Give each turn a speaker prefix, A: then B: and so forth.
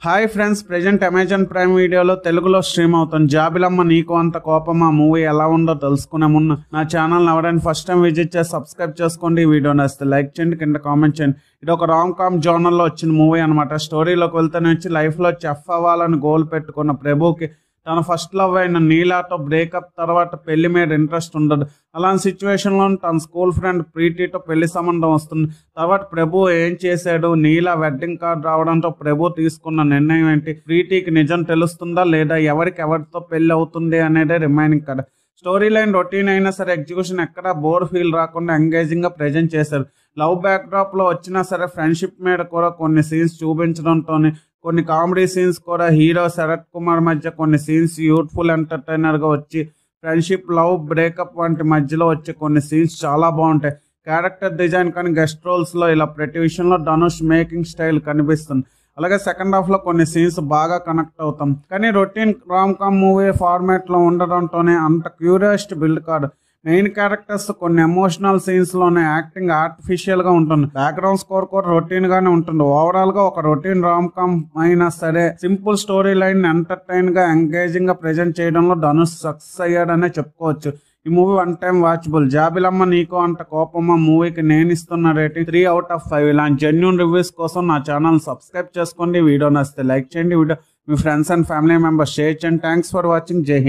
A: Hi friends, present Amazon prime వీడియోలో తెలుగులో stream అవుతుంది జాబిలమ్మ నీకు అంత కోపమా మూవీ ఎలా ఉందో తెలుసుకునే ముందు నా ఛానల్ ఎవరైనా ఫస్ట్ టైం విజిట్ చేసి సబ్స్క్రైబ్ చేసుకోండి. ఈ వీడియో నచ్చితే లైక్ చేయండి, కింద కామెంట్ చేయండి. ఇది ఒక రామ్ కామ్ జోనర్లో వచ్చిన మూవీ అనమాట. స్టోరీలోకి వెళ్తే నుంచి లైఫ్లో చెఫ్ అవ్వాలని గోల్ పెట్టుకున్న ప్రభుకి తన ఫస్ట్ లవ్ అయిన నీలాతో బ్రేకప్ తర్వాత పెళ్లి మీద ఇంట్రెస్ట్ ఉండదు. అలాంటి సిచ్యువేషన్లో తన స్కూల్ ఫ్రెండ్ ప్రీతితో పెళ్లి సంబంధం వస్తుంది. తర్వాత ప్రభు ఏం చేశాడు, నీలా వెడ్డింగ్ కార్డ్ రావడంతో ప్రభు తీసుకున్న నిర్ణయం ఏంటి, ప్రీతికి నిజం తెలుస్తుందా లేదా, ఎవరితో పెళ్లి అవుతుంది అనేదే రిమైనింగ్ కథ. స్టోరీ లైన్ రొటీన్ అయినా సరే ఎగ్జిక్యూషన్ ఎక్కడా బోర్ ఫీల్ రాకుండా ఎంగేజింగ్ గా ప్రజెంట్ చేశారు. లవ్ బ్యాక్ డ్రాప్ లో వచ్చినా సరే ఫ్రెండ్షిప్ మీద కూడా కొన్ని సీన్స్ చూపించడంతో కొన్ని కామెడీ సీన్స్ కూడా హీరో శరత్ కుమార్ మధ్య కొన్ని సీన్స్ యూత్ఫుల్ ఎంటర్టైనర్ గా వచ్చి ఫ్రెండ్షిప్ లవ్ బ్రేకప్ వంటి మధ్యలో వచ్చే కొన్ని సీన్స్ చాలా బాగుంటాయి. క్యారెక్టర్ డిజైన్ కానీ గెస్ట్ రోల్స్ లో ఇలా ప్రతి విషయంలో ధనుష్ మేకింగ్ స్టైల్ కనిపిస్తుంది. అలాగే సెకండ్ హాఫ్ లో కొన్ని సీన్స్ బాగా కనెక్ట్ అవుతాం. కానీ routine rom com movie format లో ఉండడంతోనే అంత క్యూరియాసిటీ బిల్డ్ కాదు. మెయిన్ క్యారెక్టర్స్ కొన్ని ఎమోషనల్ సీన్స్ లోనే యాక్టింగ్ ఆర్టిఫిషియల్ గా ఉంటుంది. బ్యాక్గ్రౌండ్ స్కోర్ కూడా రొటీన్ గానే ఉంటుంది. ఓవరాల్ గా ఒక రొటీన్ రామ్ కామ్ అయినా సరే సింపుల్ స్టోరీ లైన్ ఎంటర్టైన్ గా ఎంగేజింగ్ గా ప్రెజెంట్ చేయడంలో ధనుష్ సక్సెస్ అయ్యాడనే చెప్పుకోవచ్చు. ఈ మూవీ వన్ టైం వాచబుల్. జాబిలమ్మ నీకు అంత కోపమా మూవీకి నేను ఇస్తున్న రేటింగ్ 3/5. ఇలాంటి జెన్యూన్ రివ్యూస్ కోసం నా ఛానల్ సబ్స్క్రైబ్ చేసుకోండి. వీడియో నచ్చితే లైక్ చేయండి. వీడియో మీ friends and family members share చేయండి. Thanks for watching. జై హింద్.